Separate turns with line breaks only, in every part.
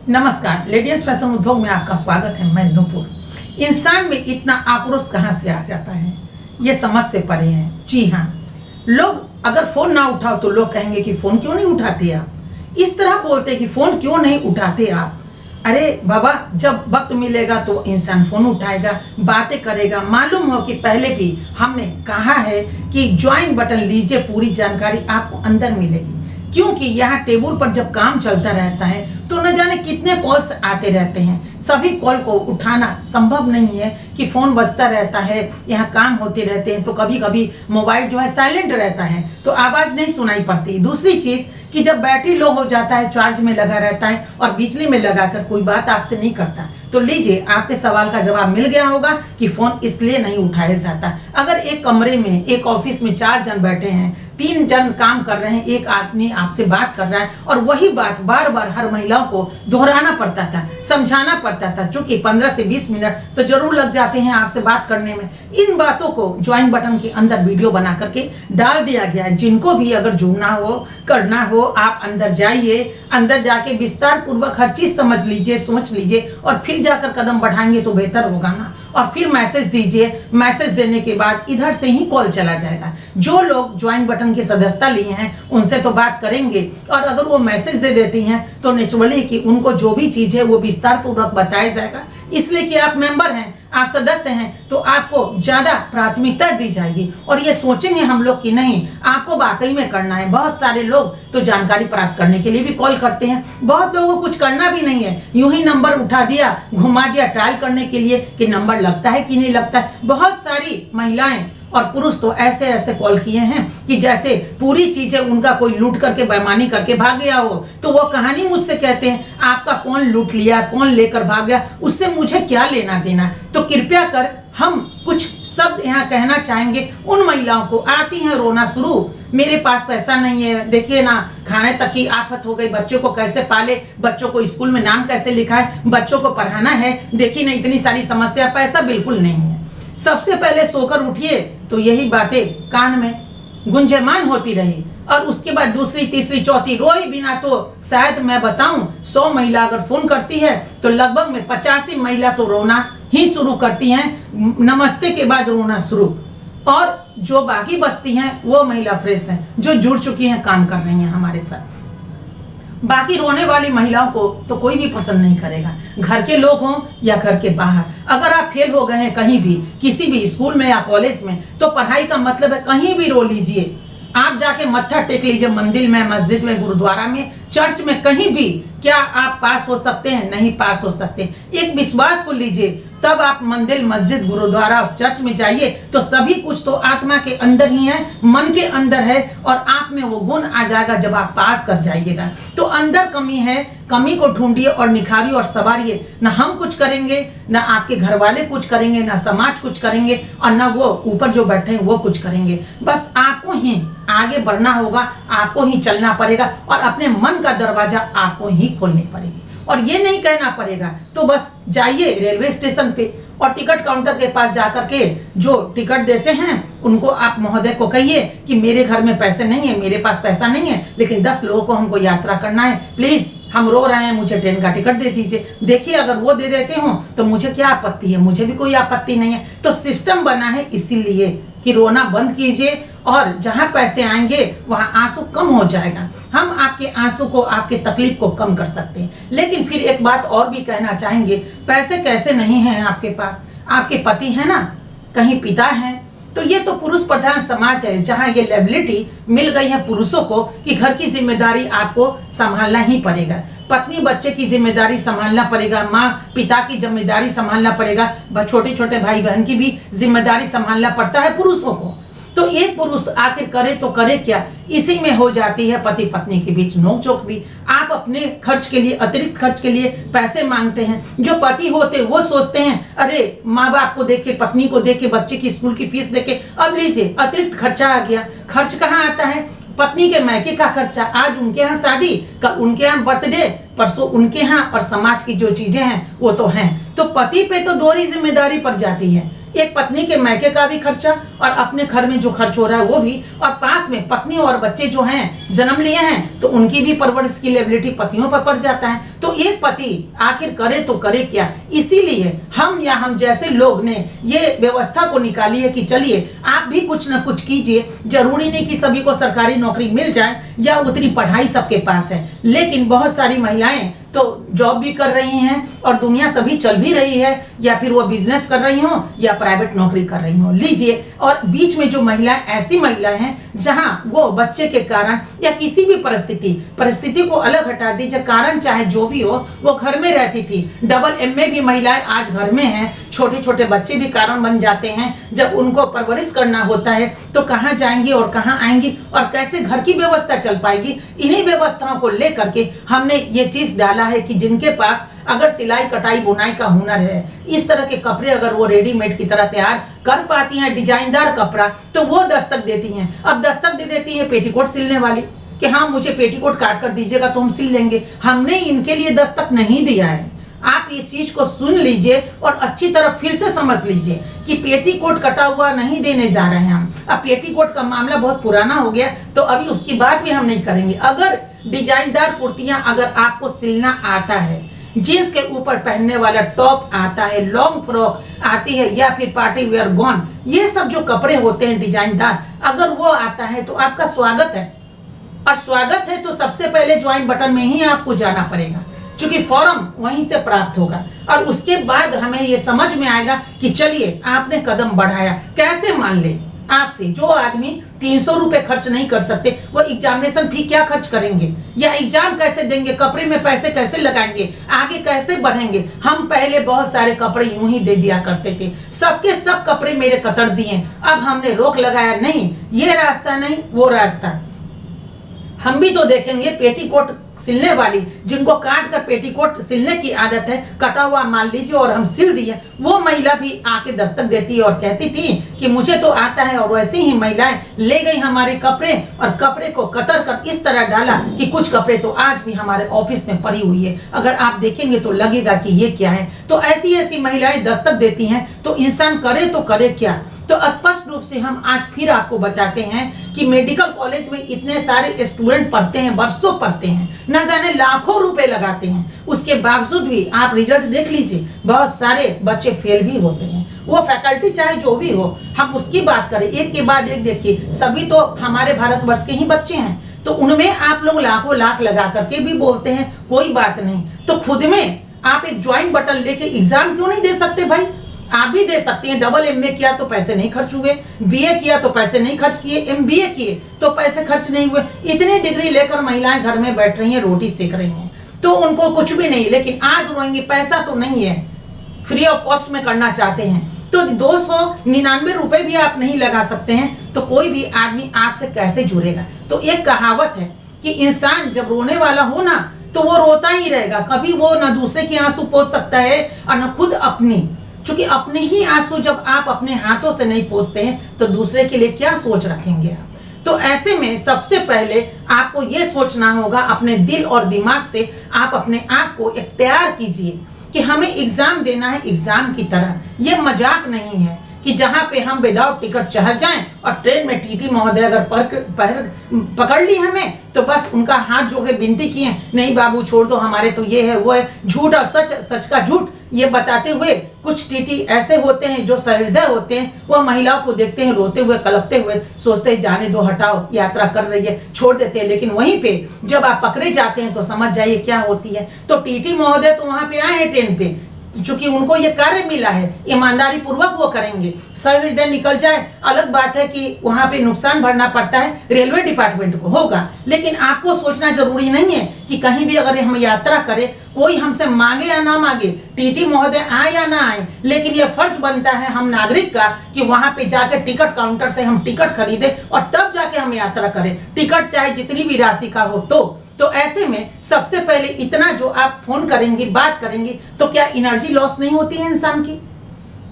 नमस्कार, ladies fashion उद्योग में आपका स्वागत है। मैं नूपुर। इंसान में इतना आक्रोश कहाँ से आ जाता है, ये समझ से परे है। जी हाँ, लोग अगर फोन ना उठाओ तो लोग कहेंगे कि फोन क्यों नहीं उठाते आप। इस तरह बोलते कि फोन क्यों नहीं उठाते आप। अरे बाबा, जब वक्त मिलेगा तो इंसान फोन उठाएगा, बातें करेगा। मालूम हो कि पहले भी हमने कहा है कि ज्वाइन बटन लीजिए, पूरी जानकारी आपको अंदर मिलेगी। क्योंकि यहाँ टेबल पर जब काम चलता रहता है तो न जाने कितने कॉल्स आते रहते हैं। सभी कॉल को उठाना संभव नहीं है कि फोन बजता रहता है, यहाँ काम होते रहते हैं तो कभी कभी मोबाइल जो है साइलेंट रहता है तो आवाज नहीं सुनाई पड़ती। दूसरी चीज कि जब बैटरी लो हो जाता है, चार्ज में लगा रहता है और बिजली में लगाकर कोई बात आपसे नहीं करता। तो लीजिए, आपके सवाल का जवाब मिल गया होगा कि फोन इसलिए नहीं उठाया जाता। अगर एक कमरे में, एक ऑफिस में 4 जन बैठे हैं, 3 जन काम कर रहे हैं, एक आदमी आपसे बात कर रहा है और वही बात बार बार हर महिलाओं को दोहराना पड़ता था, समझाना पड़ता था। चूंकि 15 से 20 मिनट तो जरूर लग जाते हैं आपसे बात करने में। इन बातों को ज्वाइन बटन के अंदर वीडियो बना करके डाल दिया गया है। जिनको भी अगर जुड़ना हो, करना हो, आप अंदर जाइए, अंदर जाके विस्तार पूर्वक हर चीज समझ लीजिए, सोच लीजिए और फिर जाकर कदम बढ़ाएंगे तो बेहतर होगा ना। और फिर मैसेज दीजिए, मैसेज देने के बाद इधर से ही कॉल चला जाएगा। जो लोग ज्वाइन बटन की सदस्यता लिए हैं उनसे तो बात करेंगे और अगर वो मैसेज दे देती हैं तो नेचुरली कि उनको जो भी चीज है वो विस्तार पूर्वक बताया जाएगा। इसलिए कि आप मेंबर हैं, आप सदस्य हैं तो आपको ज्यादा प्राथमिकता दी जाएगी। और ये सोचेंगे हम लोग कि नहीं, आपको वाकई में करना है। बहुत सारे लोग तो जानकारी प्राप्त करने के लिए भी कॉल करते हैं। बहुत लोगों को कुछ करना भी नहीं है, यूं ही नंबर उठा दिया, घुमा दिया ट्रायल करने के लिए कि नंबर लगता है कि नहीं लगता है। बहुत सारी महिलाएं और पुरुष तो ऐसे ऐसे कॉल किए हैं कि जैसे पूरी चीजें उनका कोई लूट करके बेईमानी करके भाग गया हो। तो वो कहानी मुझसे कहते हैं, आपका कौन लूट लिया, कौन लेकर भाग गया, उससे मुझे क्या लेना देना। तो कृपया कर हम कुछ शब्द यहाँ कहना चाहेंगे उन महिलाओं को। आती हैं रोना शुरू, मेरे पास पैसा नहीं है, देखिए ना खाने तक की आफत हो गई, बच्चों को कैसे पाले, बच्चों को स्कूल में नाम कैसे लिखाए, बच्चों को पढ़ाना है, देखिए ना इतनी सारी समस्या, पैसा बिल्कुल नहीं है। सबसे पहले सोकर उठिए तो यही बातें कान में गुंजयमान होती रही और उसके बाद दूसरी, तीसरी, चौथी, रोए बिना तो शायद मैं बताऊं 100 महिला अगर फोन करती है तो लगभग में 85 महिला तो रोना ही शुरू करती हैं। नमस्ते के बाद रोना शुरू। और जो बाकी बचती हैं वो महिला फ्रेश हैं, जो जुड़ चुकी हैं, काम कर रही हैं हमारे साथ। बाकी रोने वाली महिलाओं को तो कोई भी पसंद नहीं करेगा, घर के लोग हों या घर के बाहर। अगर आप फेल हो गए हैं कहीं भी, किसी भी स्कूल में या कॉलेज में, तो पढ़ाई का मतलब है कहीं भी रो लीजिए। आप जाके मत्था टेक लीजिए, मंदिर में, मस्जिद में, गुरुद्वारा में, चर्च में, कहीं भी। क्या आप पास हो सकते हैं? नहीं पास हो सकते। एक विश्वास को लीजिए, तब आप मंदिर, मस्जिद, गुरुद्वारा और चर्च में जाइए तो सभी कुछ तो आत्मा के अंदर ही है, मन के अंदर है और आप में वो गुण आ जाएगा जब आप पास कर जाइएगा। तो अंदर कमी है, कमी को ढूंढिए और निखारिए और सवारिए। ना हम कुछ करेंगे, ना आपके घर वाले कुछ करेंगे, ना समाज कुछ करेंगे और ना वो ऊपर जो बैठे हैं वो कुछ करेंगे। बस आपको ही आगे बढ़ना होगा, आपको ही चलना पड़ेगा और अपने मन का दरवाजा आपको ही खोलनी पड़ेगी। और ये नहीं कहना पड़ेगा तो बस जाइए रेलवे स्टेशन पे और टिकट काउंटर के पास जाकर के जो टिकट देते हैं उनको आप महोदय को कहिए कि मेरे घर में पैसे नहीं है, मेरे पास पैसा नहीं है, लेकिन 10 लोगों को हमको यात्रा करना है, प्लीज हम रो रहे हैं, मुझे ट्रेन का टिकट दे दीजिए। देखिए, अगर वो दे देते हो तो मुझे क्या आपत्ति है, मुझे भी कोई आपत्ति नहीं है। तो सिस्टम बना है इसीलिए कि रोना बंद कीजिए और जहां पैसे आएंगे वहां आंसू कम हो जाएगा। हम आपके आंसू को, आपके तकलीफ को कम कर सकते हैं। लेकिन फिर एक बात और भी कहना चाहेंगे, पैसे कैसे नहीं हैं आपके पास? आपके पति है ना, कहीं पिता है, तो ये तो पुरुष प्रधान समाज है जहां ये लेबिलिटी मिल गई है पुरुषों को कि घर की जिम्मेदारी आपको संभालना ही पड़ेगा। पत्नी बच्चे की जिम्मेदारी संभालना पड़ेगा, माँ पिता की जिम्मेदारी संभालना पड़ेगा, छोटे छोटे भाई बहन की भी जिम्मेदारी संभालना पड़ता है पुरुषों को। तो एक पुरुष आखिर करे तो करे क्या? इसी में हो जाती है पति पत्नी के बीच नोकझोंक भी। आप अपने खर्च के लिए, अतिरिक्त खर्च के लिए पैसे मांगते हैं। जो पति होते वो सोचते हैं, अरे माँ बाप को देख के, पत्नी को देख के, बच्चे की स्कूल की फीस देख के, अब लीजिए अतिरिक्त खर्चा आ गया। खर्च कहाँ आता है? पत्नी के मैके का खर्चा। आज उनके यहाँ शादी, कल उनके यहाँ बर्थडे, परसों उनके यहाँ, और समाज की जो चीजें हैं वो तो हैं। तो पति पे तो दोहरी जिम्मेदारी पड़ जाती है। एक पत्नी के मैके का भी खर्चा और अपने घर में जो खर्च हो रहा है वो भी, और पास में पत्नी और बच्चे जो हैं जन्म लिए हैं तो उनकी भी परवरिश की लायबिलिटी पतियों पर पड़ जाता है। तो एक पति आखिर करे तो करे क्या। इसीलिए हम जैसे लोग ने ये व्यवस्था को निकाली है कि चलिए आप भी कुछ न कुछ कीजिए। जरूरी नहीं कि सभी को सरकारी नौकरी मिल जाए या उतनी पढ़ाई सबके पास है, लेकिन बहुत सारी महिलाएं तो जॉब भी कर रही हैं और दुनिया तभी चल भी रही है, या फिर वो बिजनेस कर रही हो या प्राइवेट नौकरी कर रही हो। लीजिए, और बीच में जो महिलाएं ऐसी महिलाएं हैं जहां वो बच्चे के कारण या किसी भी परिस्थिति को अलग हटा दीजिए, कारण चाहे जो भी हो, वो घर में रहती थी। डबल एमए भी महिलाएं आज घर में हैं। छोटे छोटे बच्चे भी कारण बन जाते हैं। जब उनको परवरिश करना होता है तो कहाँ जाएंगी और कहाँ आएंगी और कैसे घर की व्यवस्था चल पाएगी। इन्हीं व्यवस्थाओं को लेकर के हमने ये चीज डाला है कि जिनके पास अगर सिलाई कटाई बुनाई का हुनर है, इस तरह के कपड़े अगर वो रेडीमेड की तरह तैयार कर पाती हैं, डिजाइनदार कपड़ा, तो वो दस्तक देती हैं। अब दस्तक दे देती है पेटीकोट सिलने वाली कि हाँ मुझे पेटीकोट काट कर दीजिएगा तो हम सिल देंगे। हमने इनके लिए दस्तक नहीं दिया है। आप इस चीज को सुन लीजिए और अच्छी तरह फिर से समझ लीजिए कि पेटीकोट कटा हुआ नहीं देने जा रहे हैं हम। अब पेटीकोट का मामला बहुत पुराना हो गया तो अभी उसकी बात भी हम नहीं करेंगे। अगर डिजाइनदार कुर्तियां अगर आपको सिलना आता है, जींस के ऊपर पहनने वाला टॉप आता है, लॉन्ग फ्रॉक आती है, या फिर पार्टी वेयर गॉन, ये सब जो कपड़े होते हैं डिजाइनदार, अगर वो आता है तो आपका स्वागत है। और स्वागत है तो सबसे पहले ज्वाइन बटन में ही आपको जाना पड़ेगा, क्योंकि फॉर्म वहीं से प्राप्त होगा। और उसके बाद हमें ये समझ में आएगा कि चलिए आपने कदम बढ़ाया। कैसे मान ले आपसे जो आदमी 300 रुपए खर्च नहीं कर सकते, वो एग्जामिनेशन फी क्या खर्च करेंगे, या एग्जाम कैसे देंगे, कपड़े में पैसे कैसे लगाएंगे, आगे कैसे बढ़ेंगे। हम पहले बहुत सारे कपड़े यूं ही दे दिया करते थे, सबके सब कपड़े मेरे कतर दिए। अब हमने रोक लगाया, नहीं ये रास्ता नहीं वो रास्ता। हम भी तो देखेंगे पेटीकोट सिलने वाली, जिनको काट कर पेटीकोट सिलने की आदत है, कटा हुआ मान लीजिए और हम सिल दिए, वो महिला भी आके दस्तक देती है और कहती थी कि मुझे तो आता है। और वैसे ही महिलाएं ले गई हमारे कपड़े और कपड़े को कतर कर इस तरह डाला कि कुछ कपड़े तो आज भी हमारे ऑफिस में पड़ी हुई है। अगर आप देखेंगे तो लगेगा कि ये क्या है। तो ऐसी ऐसी महिलाएं दस्तक देती हैं तो इंसान करे तो करे क्या। तो स्पष्ट रूप से हम आज फिर आपको बताते हैं कि मेडिकल कॉलेज में इतने सारे स्टूडेंट पढ़ते हैं, वर्षों पढ़ते हैं, न जाने लाखों रुपए लगाते हैं, उसके बावजूद भी आप रिजल्ट देख लीजिए, बहुत सारे बच्चे फेल भी होते हैं। वो फैकल्टी चाहे जो भी हो, हम उसकी बात करें, एक के बाद एक देखिए, सभी तो हमारे भारतवर्ष के ही बच्चे हैं, तो उनमें आप लोग लाखों लाख लगा करके भी बोलते हैं कोई बात नहीं। तो खुद में आप एक ज्वाइन बटन लेके एग्जाम क्यों नहीं दे सकते भाई। आप भी दे सकते हैं। डबल एमए किया तो पैसे नहीं खर्च हुए, बीए किया तो पैसे नहीं खर्च किए, एमबीए किए तो पैसे खर्च नहीं हुए। इतनी डिग्री लेकर महिलाएं घर में बैठ रही हैं, रोटी सेक रही हैं, तो उनको कुछ भी नहीं। लेकिन आज रोएंगे, पैसा तो नहीं है, फ्री ऑफ कॉस्ट में करना चाहते हैं तो 299 रुपए भी आप नहीं लगा सकते हैं, तो कोई भी आदमी आपसे कैसे जुड़ेगा। तो एक कहावत है कि इंसान जब रोने वाला हो ना तो वो रोता ही रहेगा, कभी वो न दूसरे के आंसू पोंछ सकता है और न खुद अपनी। क्योंकि अपने ही आंसू जब आप अपने हाथों से नहीं पोंछते हैं तो दूसरे के लिए क्या सोच रखेंगे आप। तो ऐसे में सबसे पहले आपको ये सोचना होगा, अपने दिल और दिमाग से आप अपने आप को एक तैयार कीजिए कि हमें एग्जाम देना है एग्जाम की तरह। ये मजाक नहीं है कि जहां पे हम विदाउट टिकट चढ़ जाएं और ट्रेन में टीटी महोदय अगर पकड़ ली हमें तो बस उनका हाथ जोड़ के विनती किए, नहीं बाबू छोड़ दो, हमारे तो ये है वो है। झूठ और सच, सच का झूठ ये बताते हुए कुछ टीटी ऐसे होते हैं जो सहृदय होते हैं, वह महिलाओं को देखते हैं रोते हुए कलपते हुए, सोचते हैं जाने दो, हटाओ, यात्रा कर रही है, छोड़ देते हैं। लेकिन वहीं पे जब आप पकड़े जाते हैं तो समझ जाइए क्या होती है। तो टीटी महोदय तो वहां पे आए हैं ट्रेन पे, चूंकि उनको ये कार्य मिला है, ईमानदारी पूर्वक वो करेंगे। सहृदय निकल जाए अलग बात है कि वहां पे नुकसान भरना पड़ता है, रेलवे डिपार्टमेंट को होगा। लेकिन आपको सोचना जरूरी नहीं है कि कहीं भी अगर हम यात्रा करें, कोई हमसे मांगे या ना मांगे, टीटी महोदय आए या ना आए, लेकिन ये फर्ज बनता है हम नागरिक का कि वहां पे जाकर टिकट काउंटर से हम टिकट खरीदे और तब जाके हम यात्रा करें, टिकट चाहे जितनी भी राशि का हो। तो ऐसे में सबसे पहले इतना जो आप फोन करेंगे, बात करेंगे, तो क्या एनर्जी लॉस नहीं होती है इंसान की?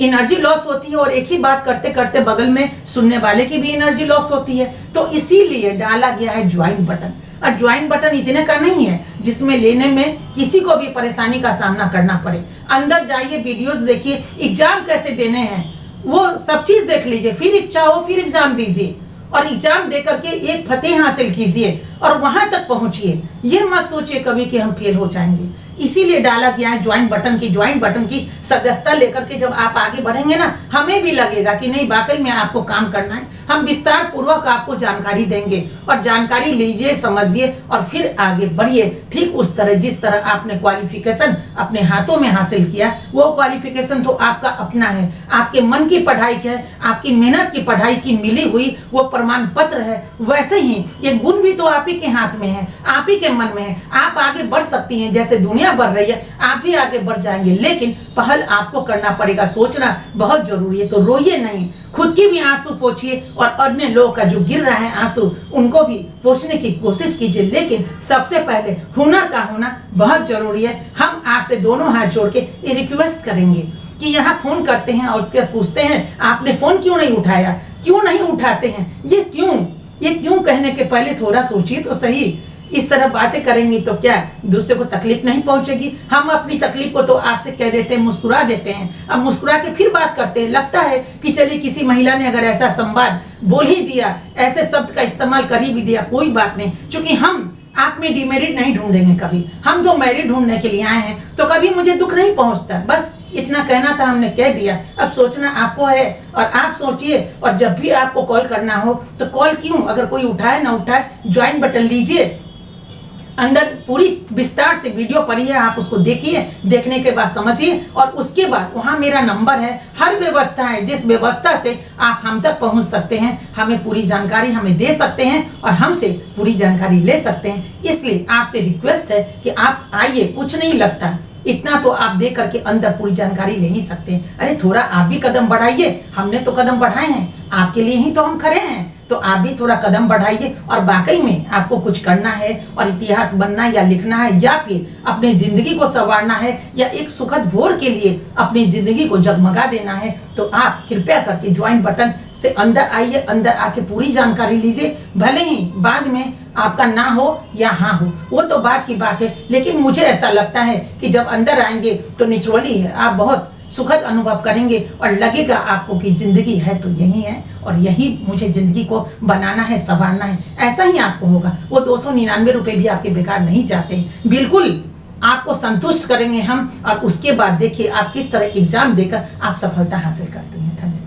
एनर्जी लॉस होती है, और एक ही बात करते करते बगल में सुनने वाले की भी एनर्जी लॉस होती है। तो इसीलिए डाला गया है ज्वाइन बटन। और ज्वाइन बटन इतने का नहीं है जिसमें लेने में किसी को भी परेशानी का सामना करना पड़े। अंदर जाइए, वीडियोस देखिए, एग्जाम कैसे देने हैं, वो सब चीज देख लीजिए, फिर इच्छा हो फिर एग्जाम दीजिए और एग्जाम दे करके एक फतेह हासिल कीजिए और वहां तक पहुंचिए। ये मत सोचिए कभी कि हम फेल हो जाएंगे। इसीलिए डाला गया है ज्वाइन बटन की सदस्यता लेकर के जब आप आगे बढ़ेंगे ना, हमें भी लगेगा कि नहीं वाकई में आपको काम करना है। हम विस्तार पूर्वक आपको जानकारी देंगे और जानकारी लीजिए, समझिए और फिर आगे बढ़िए। ठीक उस तरह जिस तरह आपने क्वालिफिकेशन अपने हाथों में हासिल किया, वो क्वालिफिकेशन तो आपका अपना है, आपके मन की पढ़ाई है, आपकी मेहनत की पढ़ाई की मिली हुई वो प्रमाण पत्र है। वैसे ही ये गुण भी तो आप ही के हाथ में है, आप ही के मन में है। आप आगे बढ़ सकती हैं, जैसे दुनिया बढ़ रही है आप भी आगे बढ़ जाएंगे, लेकिन पहल आपको करना पड़ेगा। सोचना बहुत जरूरी है। तो रोइए नहीं, खुद की भी आंसू पोंछिए और अन्य लोगों का जो गिर रहा है आंसू उनको भी पोंछने की कोशिश कीजिए। लेकिन सबसे पहले हुनर का होना बहुत जरूरी है। हम आपसे दोनों हाथ जोड़ के ये रिक्वेस्ट करेंगे कि यहाँ फोन करते हैं और उसके पूछते हैं आपने फोन क्यों नहीं उठाया, क्यों नहीं उठाते हैं, ये क्यों कहने के पहले थोड़ा सोचिए तो सही। इस तरह बातें करेंगी तो क्या दूसरे को तकलीफ नहीं पहुंचेगी? हम अपनी तकलीफ को तो आपसे कह देते हैं, मुस्कुरा देते हैं। अब मुस्कुरा के फिर बात करते हैं। लगता है कि चलिए किसी महिला ने अगर ऐसा संवाद बोल ही दिया, ऐसे शब्द का इस्तेमाल कर ही भी दिया, कोई बात नहीं। क्योंकि हम आप में डिमेरिट नहीं ढूंढेंगे कभी, हम जो मेरिट ढूंढने के लिए आए हैं, तो कभी मुझे दुख नहीं पहुंचता। बस इतना कहना था, हमने कह दिया। अब सोचना आपको है और आप सोचिए। और जब भी आपको कॉल करना हो तो कॉल क्यों, अगर कोई उठाए ना उठाए, ज्वाइन बटन लीजिए, अंदर पूरी विस्तार से वीडियो पड़ी है, आप उसको देखिए, देखने के बाद समझिए और उसके बाद वहां मेरा नंबर है, हर व्यवस्था है जिस व्यवस्था से आप हम तक पहुंच सकते हैं, हमें पूरी जानकारी हमें दे सकते हैं और हमसे पूरी जानकारी ले सकते हैं। इसलिए आपसे रिक्वेस्ट है कि आप आइए, कुछ नहीं लगता, इतना तो आप दे करके अंदर पूरी जानकारी ले ही सकते हैं। अरे थोड़ा आप भी कदम बढ़ाइए, हमने तो कदम बढ़ाए हैं, आपके लिए ही तो हम खड़े हैं, तो आप भी थोड़ा कदम बढ़ाइए। और वाकई में आपको कुछ करना है और इतिहास बनना या लिखना है या फिर अपनी जिंदगी को संवारना है या एक सुखद भोर के लिए अपनी जिंदगी को जगमगा देना है, तो आप कृपया करके ज्वाइन बटन से अंदर आइए, अंदर आके पूरी जानकारी लीजिए। भले ही बाद में आपका ना हो या हाँ हो, वो तो बात की बात है, लेकिन मुझे ऐसा लगता है कि जब अंदर आएंगे तो नेचुरली है आप बहुत सुखद अनुभव करेंगे और लगेगा आपको कि जिंदगी है तो यही है और यही मुझे जिंदगी को बनाना है, संवारना है। ऐसा ही आपको होगा। वो 299 रुपए भी आपके बेकार नहीं जाते, बिल्कुल आपको संतुष्ट करेंगे हम। और उसके बाद देखिए आप किस तरह एग्जाम देकर आप सफलता हासिल करते हैं। धन्यवाद।